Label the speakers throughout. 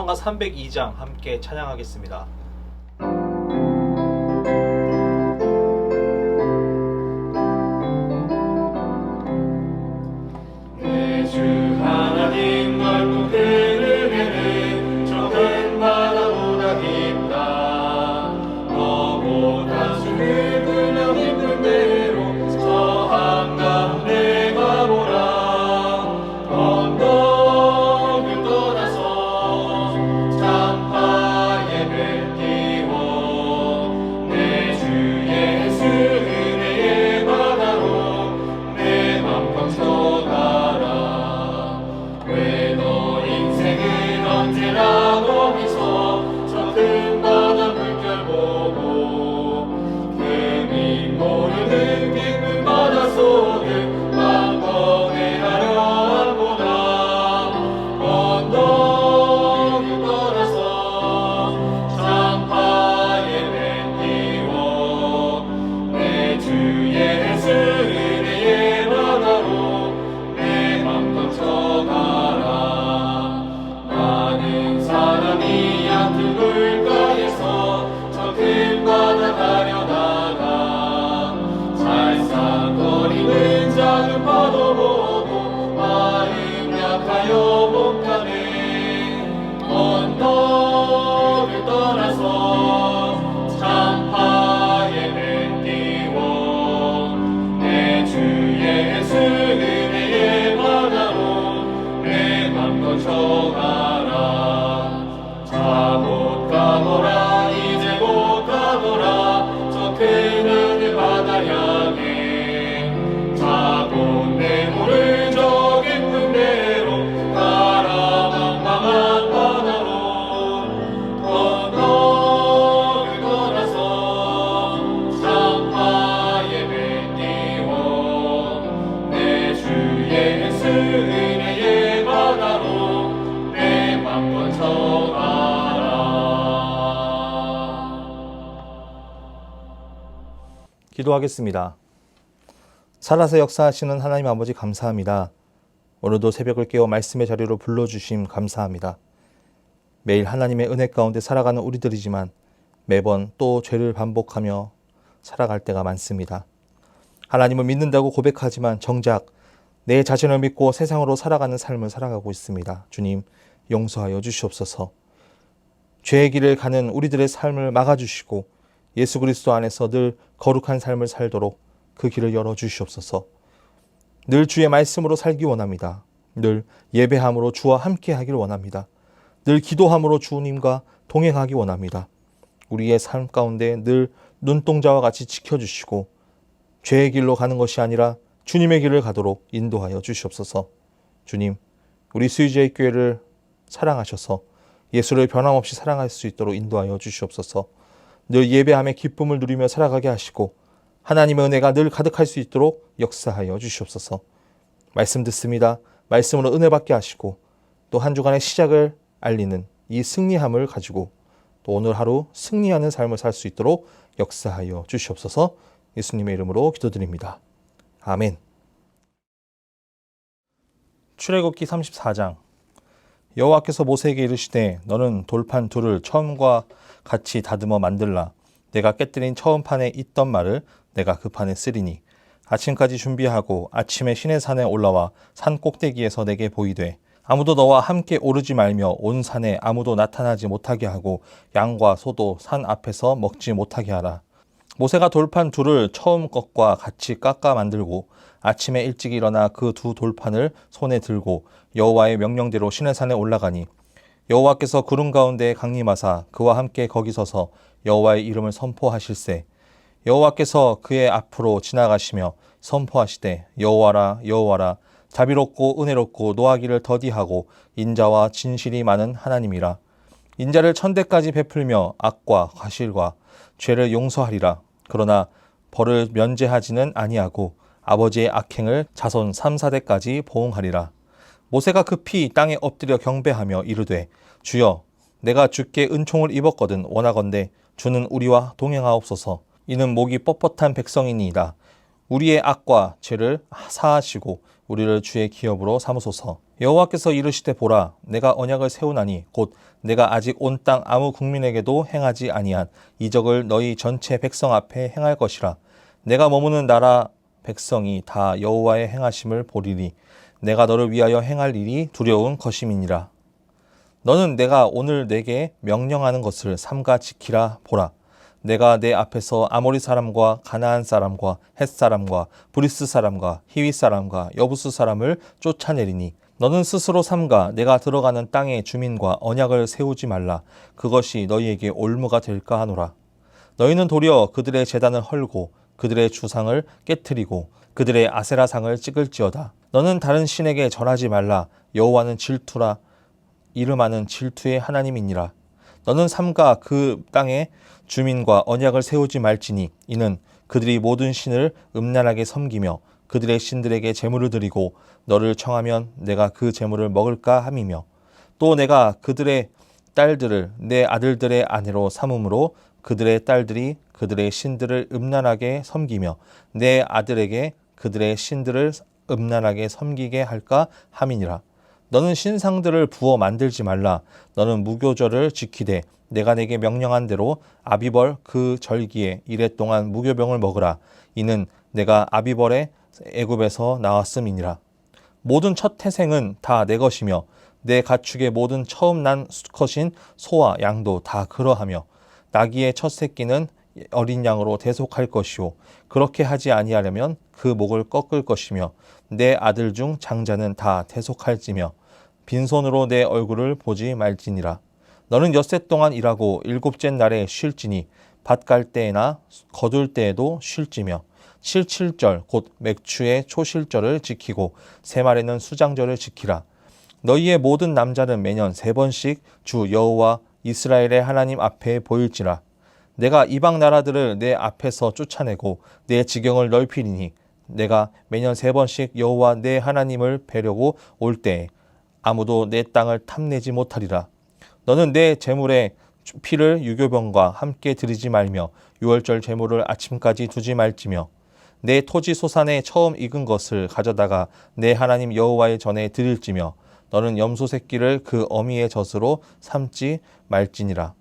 Speaker 1: 찬송가 302장 함께 찬양하겠습니다.
Speaker 2: 내 주 하나님 넓고 큰 은혜는 적은 바다보다 깊다. 너보다 주를 그냥 힘든 대로 저 한가운데 가보라. 언덕을 떠나서 참파 예배 띄워 내 주 예수 은혜의 바다로 내 맘 멈춰가라. 왜 너 인생은 언제나 거기서 저 큰 바다 물결 보고 금이 모르는 깊은 바다 속을 망거해하려 한보다. 언덕을 떠나서 참파 예배 띄워 내 주 예수 은혜의 바다로 내 맘 멈춰가라. 많은 사람이 얕은 물가에서 저 큰 바다 가려다가 살상거리는 작은 파도 보고 마음 약하여 못 가네. 언덕을 떠나서 참파 예배 띄워 내 주 예수 은혜의 바다로 내 맘 멈춰가라. 자 못 가보라 이제 못 가보라 저 큰 하늘 바다 향해. 자고 내 모를 저 깊은 데로 가라. 망망한 바다로 언덕을 떠나서 참파 예배 띄워 내 주 예수 은혜의 바다로 내 맘 멈춰가라.
Speaker 1: 기도하겠습니다. 살아서 역사하시는 하나님 아버지 감사합니다. 오늘도 새벽을 깨워 말씀의 자리로 불러주심 감사합니다. 매일 하나님의 은혜 가운데 살아가는 우리들이지만 매번 또 죄를 반복하며 살아갈 때가 많습니다. 하나님을 믿는다고 고백하지만 정작 내 자신을 믿고 세상으로 살아가는 삶을 살아가고 있습니다. 주님, 용서하여 주시옵소서. 죄의 길을 가는 우리들의 삶을 막아주시고 예수 그리스도 안에서 늘 거룩한 삶을 살도록 그 길을 열어주시옵소서. 늘 주의 말씀으로 살기 원합니다. 늘 예배함으로 주와 함께 하길 원합니다. 늘 기도함으로 주님과 동행하기 원합니다. 우리의 삶 가운데 늘 눈동자와 같이 지켜주시고 죄의 길로 가는 것이 아니라 주님의 길을 가도록 인도하여 주시옵소서. 주님, 우리 수유지의 교회를 사랑하셔서 예수를 변함없이 사랑할 수 있도록 인도하여 주시옵소서. 늘 예배함의 기쁨을 누리며 살아가게 하시고 하나님의 은혜가 늘 가득할 수 있도록 역사하여 주시옵소서. 말씀 듣습니다. 말씀으로 은혜 받게 하시고 또 한 주간의 시작을 알리는 이 승리함을 가지고 또 오늘 하루 승리하는 삶을 살 수 있도록 역사하여 주시옵소서. 예수님의 이름으로 기도드립니다. 아멘. 출애굽기 34장. 여호와께서 모세에게 이르시되 너는 돌판 둘을 처음과 같이 다듬어 만들라. 내가 깨뜨린 처음 판에 있던 말을 내가 그 판에 쓰리니 아침까지 준비하고 아침에 시내산에 올라와 산 꼭대기에서 내게 보이되 아무도 너와 함께 오르지 말며 온 산에 아무도 나타나지 못하게 하고 양과 소도 산 앞에서 먹지 못하게 하라. 모세가 돌판 둘을 처음 것과 같이 깎아 만들고 아침에 일찍 일어나 그 두 돌판을 손에 들고 여호와의 명령대로 시내산에 올라가니 여호와께서 구름 가운데 강림하사 그와 함께 거기 서서 여호와의 이름을 선포하실세. 여호와께서 그의 앞으로 지나가시며 선포하시되 여호와라 여호와라 자비롭고 은혜롭고 노하기를 더디하고 인자와 진실이 많은 하나님이라. 인자를 천대까지 베풀며 악과 과실과 죄를 용서하리라. 그러나 벌을 면제하지는 아니하고 아버지의 악행을 자손 3, 4대까지 보응하리라. 모세가 급히 땅에 엎드려 경배하며 이르되 주여 내가 주께 은총을 입었거든 원하건대 주는 우리와 동행하옵소서. 이는 목이 뻣뻣한 백성이니이다. 우리의 악과 죄를 사하시고 우리를 주의 기업으로 삼으소서. 여호와께서 이르시되 보라, 내가 언약을 세우나니 곧 내가 아직 온 땅 아무 국민에게도 행하지 아니한 이적을 너희 전체 백성 앞에 행할 것이라. 내가 머무는 나라 백성이 다 여호와의 행하심을 보리니 내가 너를 위하여 행할 일이 두려운 것임이니라. 너는 내가 오늘 내게 명령하는 것을 삼가 지키라. 보라, 내가 내 앞에서 아모리 사람과 가나안 사람과 헷 사람과 브리스 사람과 히위 사람과 여부스 사람을 쫓아내리니 너는 스스로 삼가 내가 들어가는 땅의 주민과 언약을 세우지 말라. 그것이 너희에게 올무가 될까 하노라. 너희는 도리어 그들의 제단을 헐고 그들의 주상을 깨트리고 그들의 아세라상을 찍을지어다. 너는 다른 신에게 절하지 말라. 여호와는 질투라. 이름하는 질투의 하나님이니라. 너는 삼가 그 땅의 주민과 언약을 세우지 말지니 이는 그들이 모든 신을 음란하게 섬기며 그들의 신들에게 제물을 드리고 너를 청하면 내가 그 제물을 먹을까 함이며 또 내가 그들의 딸들을 내 아들들의 아내로 삼음으로 그들의 딸들이 그들의 신들을 음란하게 섬기며 내 아들에게 그들의 신들을 음란하게 섬기게 할까 함이니라. 너는 신상들을 부어 만들지 말라. 너는 무교절을 지키되 내가 내게 명령한 대로 아비벌 그 절기에 이래 동안 무교병을 먹으라. 이는 내가 아비벌에 애굽에서 나왔음이니라. 모든 첫 태생은 다 내 것이며 내 가축의 모든 처음 난 수컷인 소와 양도 다 그러하며 나귀의 첫 새끼는 어린 양으로 대속할 것이요 그렇게 하지 아니하려면 그 목을 꺾을 것이며 내 아들 중 장자는 다 대속할지며 빈손으로 내 얼굴을 보지 말지니라. 너는 엿새 동안 일하고 일곱째 날에 쉴지니 밭 갈 때나 거둘 때에도 쉴지며 칠칠절 곧 맥추의 초실절을 지키고 새말에는 수장절을 지키라. 너희의 모든 남자는 매년 3번씩 주 여호와 이스라엘의 하나님 앞에 보일지라. 내가 이방 나라들을 내 앞에서 쫓아내고 내 지경을 넓히리니 내가 매년 3번씩 여호와 내 하나님을 뵈려고 올 때에 아무도 내 땅을 탐내지 못하리라. 너는 내 제물의 피를 유교병과 함께 드리지 말며 유월절 제물을 아침까지 두지 말지며 내 토지 소산에 처음 익은 것을 가져다가 내 하나님 여호와의 전에 드릴지며 너는 염소 새끼를 그 어미의 젖으로 삼지 말지니라.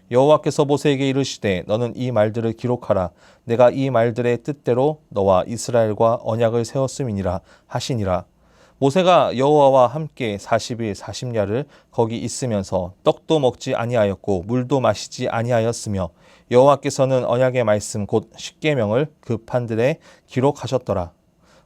Speaker 1: 여호와께서 모세에게 이르시되 너는 이 말들을 기록하라. 내가 이 말들의 뜻대로 너와 이스라엘과 언약을 세웠음이니라 하시니라. 모세가 여호와와 함께 40일 40야를 거기 있으면서 떡도 먹지 아니하였고 물도 마시지 아니하였으며 여호와께서는 언약의 말씀 곧 십계명을 그 판들에 기록하셨더라.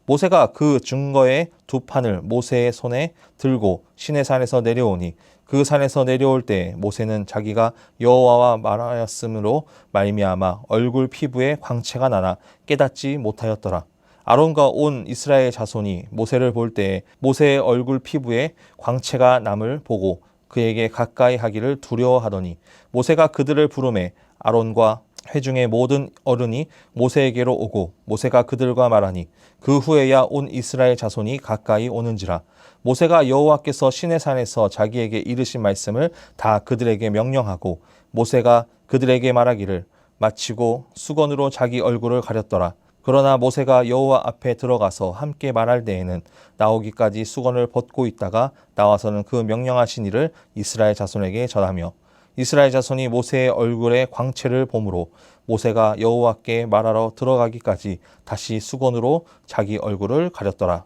Speaker 1: 모세가 그 증거의 2판을 모세의 손에 들고 시내산에서 내려오니 그 산에서 내려올 때 모세는 자기가 여호와와 말하였으므로 말미암아 얼굴 피부에 광채가 나나 깨닫지 못하였더라. 아론과 온 이스라엘 자손이 모세를 볼 때에 모세의 얼굴 피부에 광채가 남을 보고 그에게 가까이 하기를 두려워하더니 모세가 그들을 부르매 아론과 회중의 모든 어른이 모세에게로 오고 모세가 그들과 말하니 그 후에야 온 이스라엘 자손이 가까이 오는지라. 모세가 여호와께서 시내산에서 자기에게 이르신 말씀을 다 그들에게 명령하고 모세가 그들에게 말하기를 마치고 수건으로 자기 얼굴을 가렸더라. 그러나 모세가 여호와 앞에 들어가서 함께 말할 때에는 나오기까지 수건을 벗고 있다가 나와서는 그 명령하신 일을 이스라엘 자손에게 전하며 이스라엘 자손이 모세의 얼굴에 광채를 보므로 모세가 여호와께 말하러 들어가기까지 다시 수건으로 자기 얼굴을 가렸더라.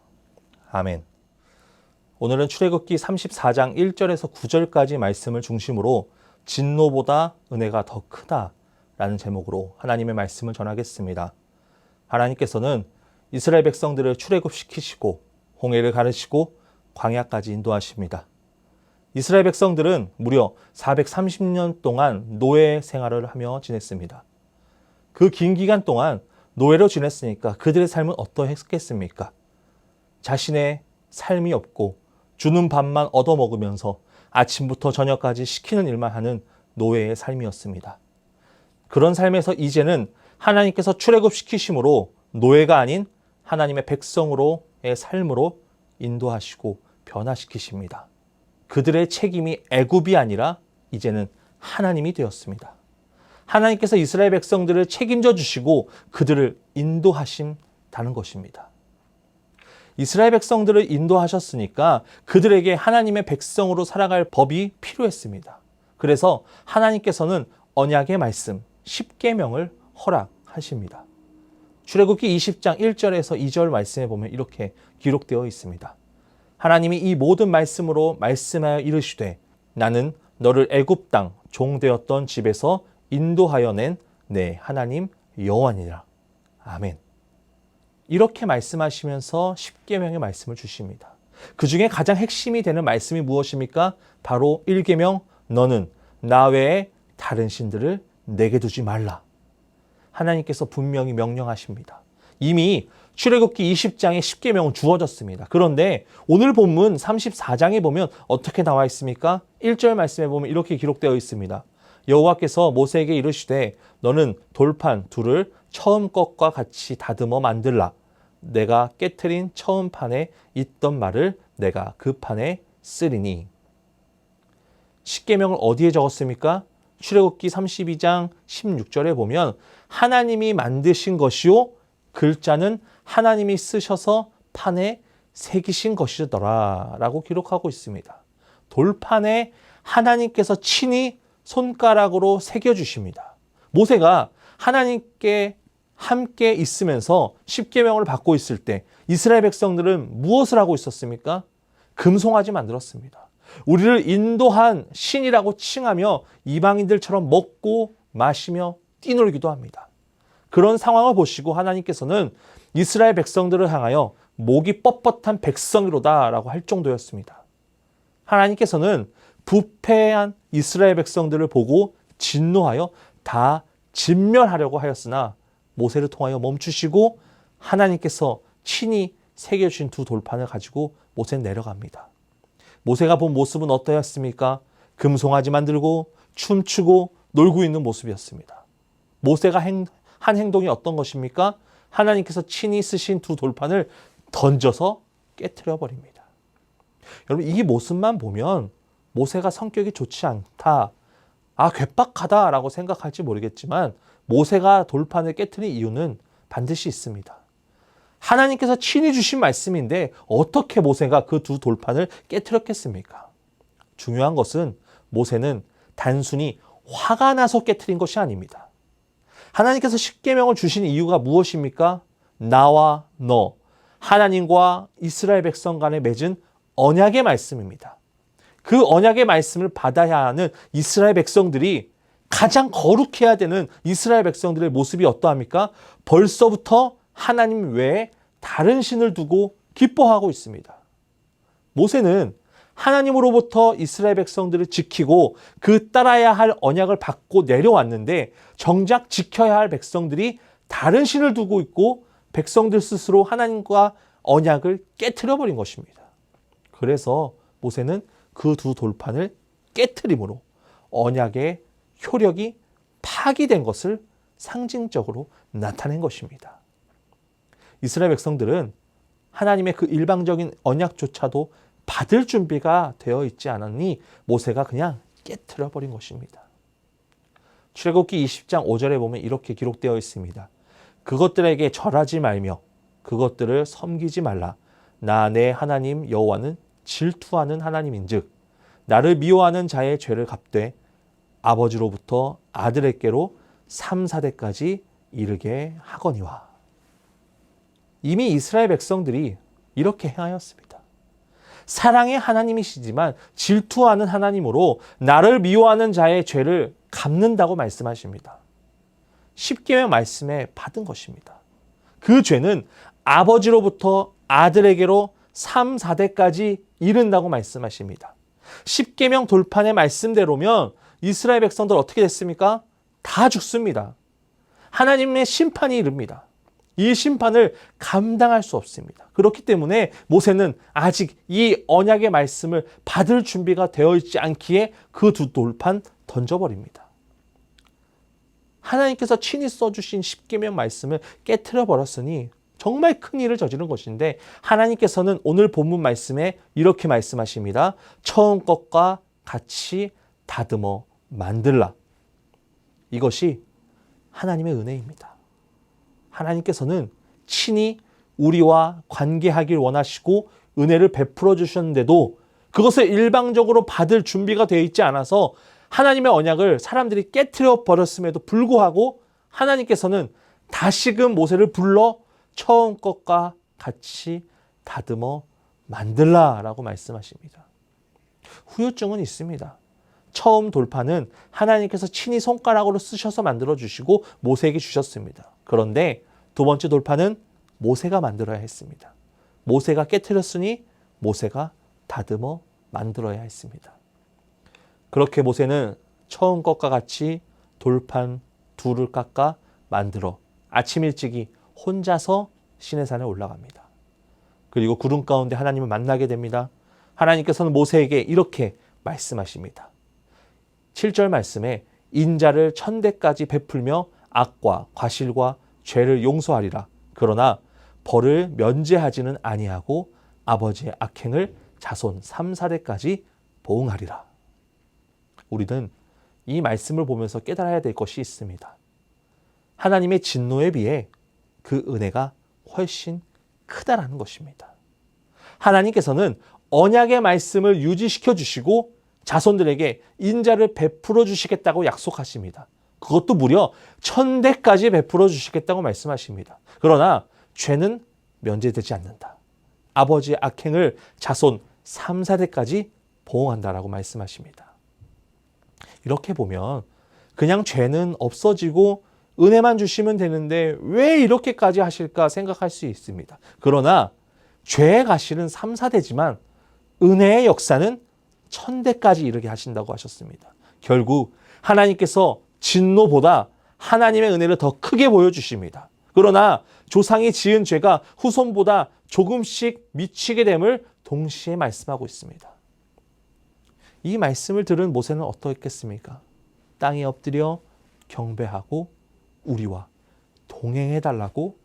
Speaker 1: 아멘. 오늘은 출애굽기 34장 1절에서 9절까지 말씀을 중심으로 진노보다 은혜가 더 크다라는 제목으로 하나님의 말씀을 전하겠습니다. 하나님께서는 이스라엘 백성들을 출애굽시키시고 홍해를 가르시고 광야까지 인도하십니다. 이스라엘 백성들은 무려 430년 동안 노예 생활을 하며 지냈습니다. 그 긴 기간 동안 노예로 지냈으니까 그들의 삶은 어떠했겠습니까? 자신의 삶이 없고 주는 밥만 얻어먹으면서 아침부터 저녁까지 시키는 일만 하는 노예의 삶이었습니다. 그런 삶에서 이제는 하나님께서 출애굽시키심으로 노예가 아닌 하나님의 백성으로의 삶으로 인도하시고 변화시키십니다. 그들의 책임이 애굽이 아니라 이제는 하나님이 되었습니다. 하나님께서 이스라엘 백성들을 책임져 주시고 그들을 인도하신다는 것입니다. 이스라엘 백성들을 인도하셨으니까 그들에게 하나님의 백성으로 살아갈 법이 필요했습니다. 그래서 하나님께서는 언약의 말씀 10계명을 허락하십니다. 출애굽기 20장 1절에서 2절 말씀에 보면 이렇게 기록되어 있습니다. 하나님이 이 모든 말씀으로 말씀하여 이르시되 나는 너를 애굽 땅 종되었던 집에서 인도하여 낸 내 하나님 여호와니라. 아멘. 이렇게 말씀하시면서 10계명의 말씀을 주십니다. 그 중에 가장 핵심이 되는 말씀이 무엇입니까? 바로 1계명 너는 나 외에 다른 신들을 내게 두지 말라. 하나님께서 분명히 명령하십니다. 이미 출애굽기 20장에 10계명은 주어졌습니다. 그런데 오늘 본문 34장에 보면 어떻게 나와 있습니까? 1절 말씀에 보면 이렇게 기록되어 있습니다. 여호와께서 모세에게 이르시되 너는 돌판 둘을 처음 것과 같이 다듬어 만들라. 내가 깨트린 처음 판에 있던 말을 내가 그 판에 쓰리니. 10계명을 어디에 적었습니까? 출애굽기 32장 16절에 보면 하나님이 만드신 것이요 글자는 하나님이 쓰셔서 판에 새기신 것이더라 라고 기록하고 있습니다. 돌판에 하나님께서 친히 손가락으로 새겨주십니다. 모세가 하나님께 함께 있으면서 10계명을 받고 있을 때 이스라엘 백성들은 무엇을 하고 있었습니까? 금송아지 만들었습니다. 우리를 인도한 신이라고 칭하며 이방인들처럼 먹고 마시며 뛰놀기도 합니다. 그런 상황을 보시고 하나님께서는 이스라엘 백성들을 향하여 목이 뻣뻣한 백성이로다 라고 할 정도였습니다. 하나님께서는 부패한 이스라엘 백성들을 보고 진노하여 다 진멸하려고 하였으나 모세를 통하여 멈추시고 하나님께서 친히 새겨주신 두 돌판을 가지고 모세는 내려갑니다. 모세가 본 모습은 어떠했습니까? 금송아지 만들고 춤추고 놀고 있는 모습이었습니다. 모세가 한 행동이 어떤 것입니까? 하나님께서 친히 쓰신 두 돌판을 던져서 깨트려 버립니다. 여러분 이 모습만 보면 모세가 성격이 좋지 않다, 괴팍하다라고 생각할지 모르겠지만 모세가 돌판을 깨트린 이유는 반드시 있습니다. 하나님께서 친히 주신 말씀인데 어떻게 모세가 그 두 돌판을 깨트렸겠습니까? 중요한 것은 모세는 단순히 화가 나서 깨트린 것이 아닙니다. 하나님께서 10계명을 주신 이유가 무엇입니까? 나와 너, 하나님과 이스라엘 백성 간에 맺은 언약의 말씀입니다. 그 언약의 말씀을 받아야 하는 이스라엘 백성들이 가장 거룩해야 되는 이스라엘 백성들의 모습이 어떠합니까? 벌써부터 하나님 외에 다른 신을 두고 기뻐하고 있습니다. 모세는 하나님으로부터 이스라엘 백성들을 지키고 그 따라야 할 언약을 받고 내려왔는데 정작 지켜야 할 백성들이 다른 신을 두고 있고 백성들 스스로 하나님과 언약을 깨트려 버린 것입니다. 그래서 모세는 그 두 돌판을 깨트림으로 언약의 효력이 파기된 것을 상징적으로 나타낸 것입니다. 이스라엘 백성들은 하나님의 그 일방적인 언약조차도 받을 준비가 되어 있지 않았니 모세가 그냥 깨트려 버린 것입니다. 출애굽기 20장 5절에 보면 이렇게 기록되어 있습니다. 그것들에게 절하지 말며 그것들을 섬기지 말라. 나 내 하나님 여호와는 질투하는 하나님인즉 나를 미워하는 자의 죄를 갚되 아버지로부터 아들에게로 3, 4대까지 이르게 하거니와. 이미 이스라엘 백성들이 이렇게 행하였습니다. 사랑의 하나님이시지만 질투하는 하나님으로 나를 미워하는 자의 죄를 갚는다고 말씀하십니다. 10계명 말씀에 받은 것입니다. 그 죄는 아버지로부터 아들에게로 3, 4대까지 이른다고 말씀하십니다. 10계명 돌판의 말씀대로면 이스라엘 백성들 어떻게 됐습니까? 다 죽습니다. 하나님의 심판이 이릅니다. 이 심판을 감당할 수 없습니다. 그렇기 때문에 모세는 아직 이 언약의 말씀을 받을 준비가 되어 있지 않기에 그 두 돌판 던져버립니다. 하나님께서 친히 써주신 10계명 말씀을 깨트려 버렸으니 정말 큰 일을 저지른 것인데 하나님께서는 오늘 본문 말씀에 이렇게 말씀하십니다. 처음 것과 같이 다듬어 만들라. 이것이 하나님의 은혜입니다. 하나님께서는 친히 우리와 관계하길 원하시고 은혜를 베풀어 주셨는데도 그것을 일방적으로 받을 준비가 되어 있지 않아서 하나님의 언약을 사람들이 깨트려 버렸음에도 불구하고 하나님께서는 다시금 모세를 불러 처음 것과 같이 다듬어 만들라라고 말씀하십니다. 후유증은 있습니다. 처음 돌판은 하나님께서 친히 손가락으로 쓰셔서 만들어 주시고 모세에게 주셨습니다. 그런데 두 번째 돌판은 모세가 만들어야 했습니다. 모세가 깨트렸으니 모세가 다듬어 만들어야 했습니다. 그렇게 모세는 처음 것과 같이 돌판 둘을 깎아 만들어 아침 일찍이 혼자서 시내산에 올라갑니다. 그리고 구름 가운데 하나님을 만나게 됩니다. 하나님께서는 모세에게 이렇게 말씀하십니다. 7절 말씀에 인자를 1000대까지 베풀며 악과 과실과 죄를 용서하리라. 그러나 벌을 면제하지는 아니하고 아버지의 악행을 자손 3, 4대까지 보응하리라. 우리는 이 말씀을 보면서 깨달아야 될 것이 있습니다. 하나님의 진노에 비해 그 은혜가 훨씬 크다라는 것입니다. 하나님께서는 언약의 말씀을 유지시켜 주시고 자손들에게 인자를 베풀어 주시겠다고 약속하십니다. 그것도 무려 1000대까지 베풀어 주시겠다고 말씀하십니다. 그러나 죄는 면제되지 않는다. 아버지의 악행을 자손 3, 4대까지 보응한다라고 말씀하십니다. 이렇게 보면 그냥 죄는 없어지고 은혜만 주시면 되는데 왜 이렇게까지 하실까 생각할 수 있습니다. 그러나 죄의 가실은 3, 4대지만 은혜의 역사는 1000대까지 이르게 하신다고 하셨습니다. 결국 하나님께서 진노보다 하나님의 은혜를 더 크게 보여주십니다. 그러나 조상이 지은 죄가 후손보다 조금씩 미치게 됨을 동시에 말씀하고 있습니다. 이 말씀을 들은 모세는 어떻겠습니까? 땅에 엎드려 경배하고 우리와 동행해달라고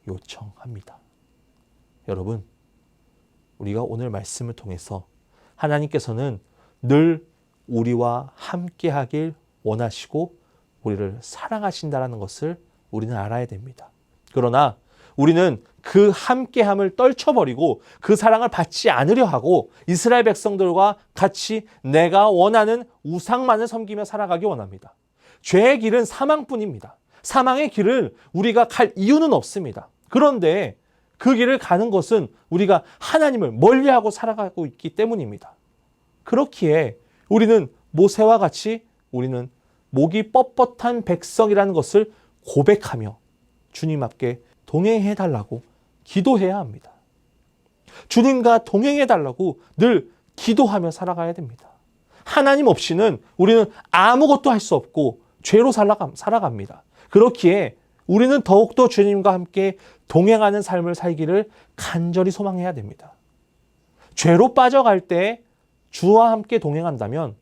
Speaker 1: 요청합니다. 여러분, 우리가 오늘 말씀을 통해서 하나님께서는 늘 우리와 함께하길 원하시고 우리를 사랑하신다는 것을 우리는 알아야 됩니다. 그러나 우리는 그 함께함을 떨쳐버리고 그 사랑을 받지 않으려 하고 이스라엘 백성들과 같이 내가 원하는 우상만을 섬기며 살아가기 원합니다. 죄의 길은 사망뿐입니다. 사망의 길을 우리가 갈 이유는 없습니다. 그런데 그 길을 가는 것은 우리가 하나님을 멀리하고 살아가고 있기 때문입니다. 그렇기에 우리는 모세와 같이 우리는 목이 뻣뻣한 백성이라는 것을 고백하며 주님 앞에 동행해달라고 기도해야 합니다. 주님과 동행해달라고 늘 기도하며 살아가야 됩니다. 하나님 없이는 우리는 아무것도 할 수 없고 죄로 살아갑니다. 그렇기에 우리는 더욱더 주님과 함께 동행하는 삶을 살기를 간절히 소망해야 됩니다. 죄로 빠져갈 때 주와 함께 동행한다면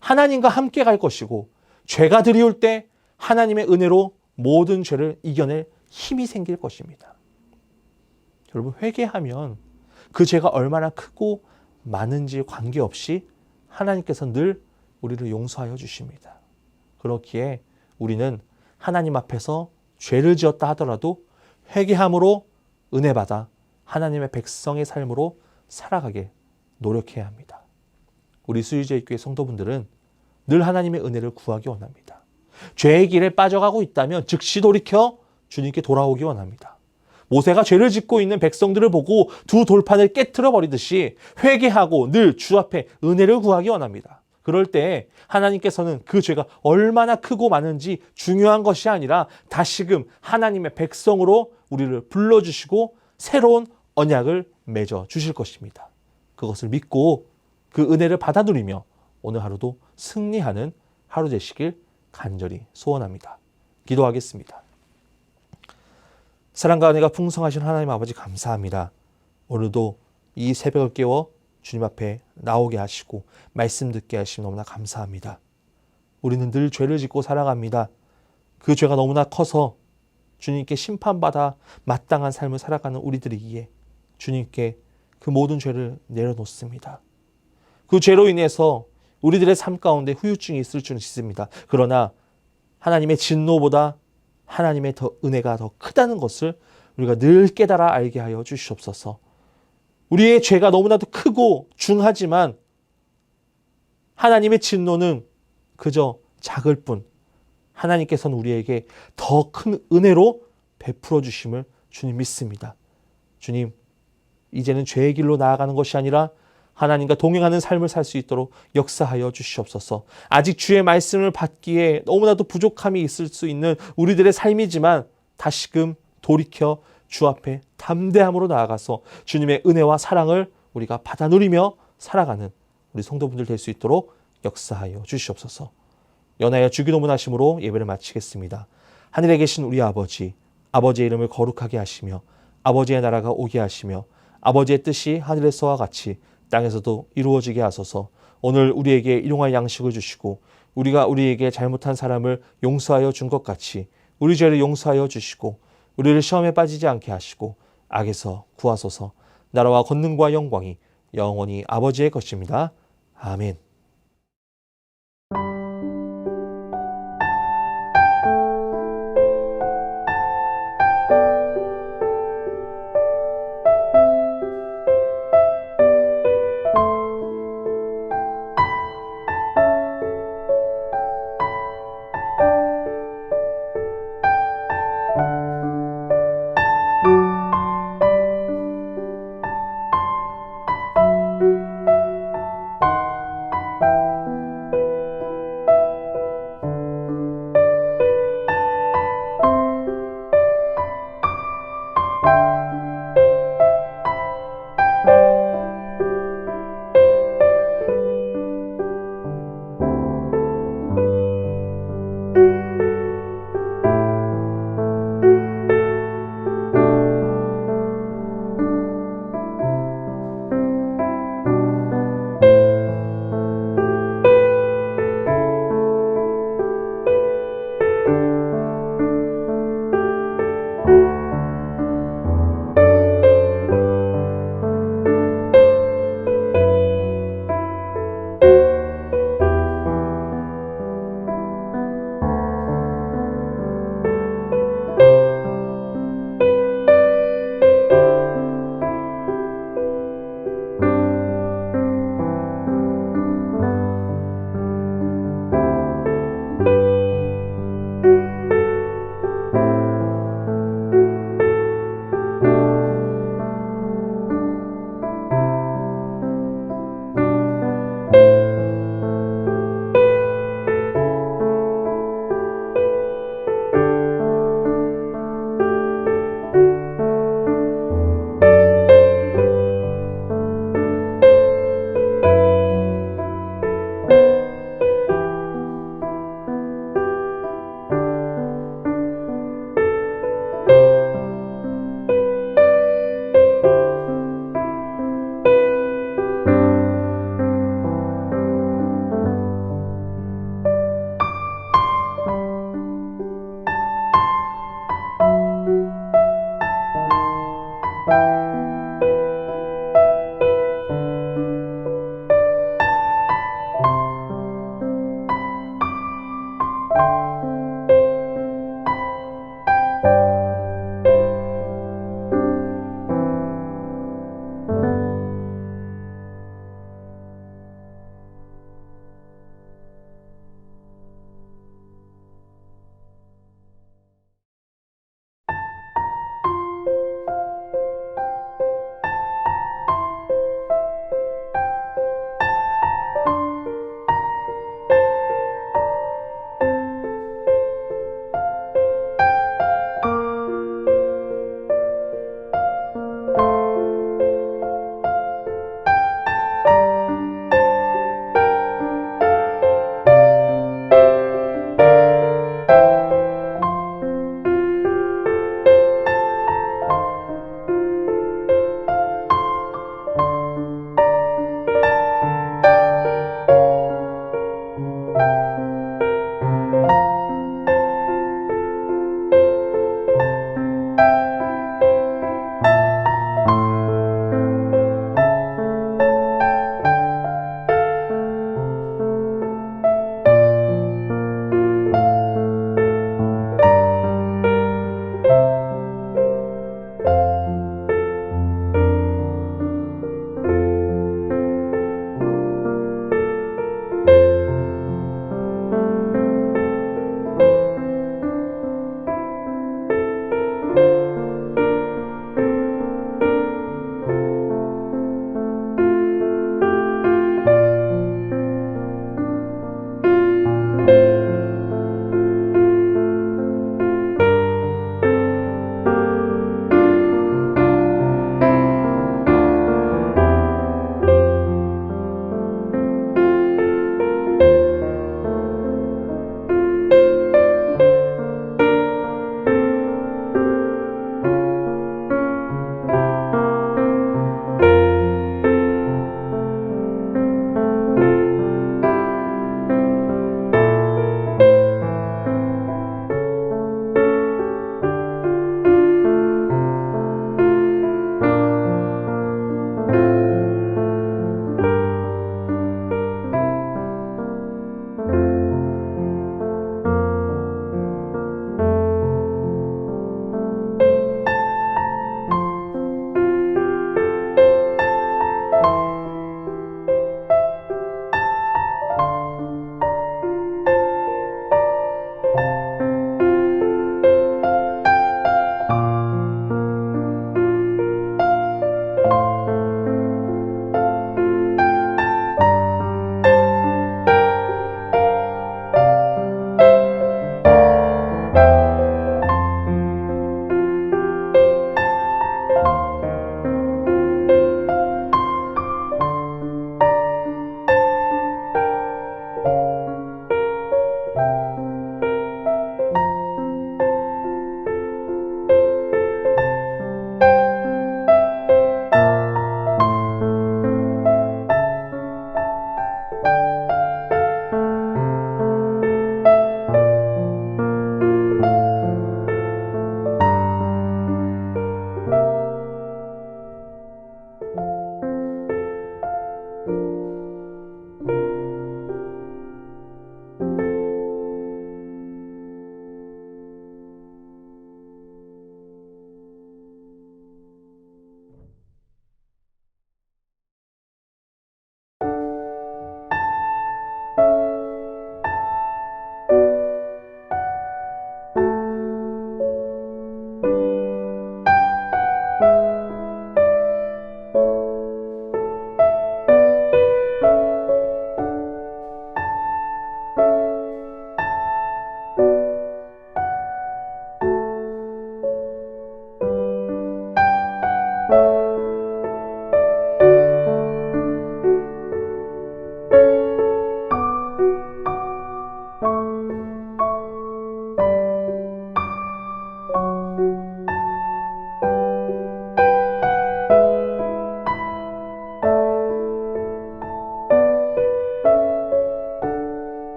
Speaker 1: 하나님과 함께 갈 것이고 죄가 들이올 때 하나님의 은혜로 모든 죄를 이겨낼 힘이 생길 것입니다. 여러분, 회개하면 그 죄가 얼마나 크고 많은지 관계없이 하나님께서 늘 우리를 용서하여 주십니다. 그렇기에 우리는 하나님 앞에서 죄를 지었다 하더라도 회개함으로 은혜 받아 하나님의 백성의 삶으로 살아가게 노력해야 합니다. 우리 수유제일교회 성도분들은 늘 하나님의 은혜를 구하기 원합니다. 죄의 길에 빠져가고 있다면 즉시 돌이켜 주님께 돌아오기 원합니다. 모세가 죄를 짓고 있는 백성들을 보고 두 돌판을 깨트려 버리듯이 회개하고 늘 주 앞에 은혜를 구하기 원합니다. 그럴 때 하나님께서는 그 죄가 얼마나 크고 많은지 중요한 것이 아니라 다시금 하나님의 백성으로 우리를 불러주시고 새로운 언약을 맺어 주실 것입니다. 그것을 믿고 그 은혜를 받아 누리며 오늘 하루도 승리하는 하루 되시길 간절히 소원합니다. 기도하겠습니다. 사랑과 은혜가 풍성하신 하나님 아버지 감사합니다. 오늘도 이 새벽을 깨워 주님 앞에 나오게 하시고 말씀 듣게 하시면 너무나 감사합니다. 우리는 늘 죄를 짓고 살아갑니다. 그 죄가 너무나 커서 주님께 심판받아 마땅한 삶을 살아가는 우리들이기에 주님께 그 모든 죄를 내려놓습니다. 그 죄로 인해서 우리들의 삶 가운데 후유증이 있을 줄 믿습니다. 그러나 하나님의 진노보다 하나님의 더 은혜가 더 크다는 것을 우리가 늘 깨달아 알게 하여 주시옵소서. 우리의 죄가 너무나도 크고 중하지만 하나님의 진노는 그저 작을 뿐 하나님께서는 우리에게 더 큰 은혜로 베풀어 주심을 주님 믿습니다. 주님, 이제는 죄의 길로 나아가는 것이 아니라 하나님과 동행하는 삶을 살 수 있도록 역사하여 주시옵소서. 아직 주의 말씀을 받기에 너무나도 부족함이 있을 수 있는 우리들의 삶이지만 다시금 돌이켜 주 앞에 담대함으로 나아가서 주님의 은혜와 사랑을 우리가 받아 누리며 살아가는 우리 성도분들 될 수 있도록 역사하여 주시옵소서. 연하여 주기도문 하심으로 예배를 마치겠습니다. 하늘에 계신 우리 아버지, 아버지의 이름을 거룩하게 하시며 아버지의 나라가 오게 하시며 아버지의 뜻이 하늘에서와 같이 땅에서도 이루어지게 하소서. 오늘 우리에게 일용할 양식을 주시고 우리가 우리에게 잘못한 사람을 용서하여 준 것 같이 우리 죄를 용서하여 주시고 우리를 시험에 빠지지 않게 하시고 악에서 구하소서. 나라와 권능과 영광이 영원히 아버지의 것입니다. 아멘.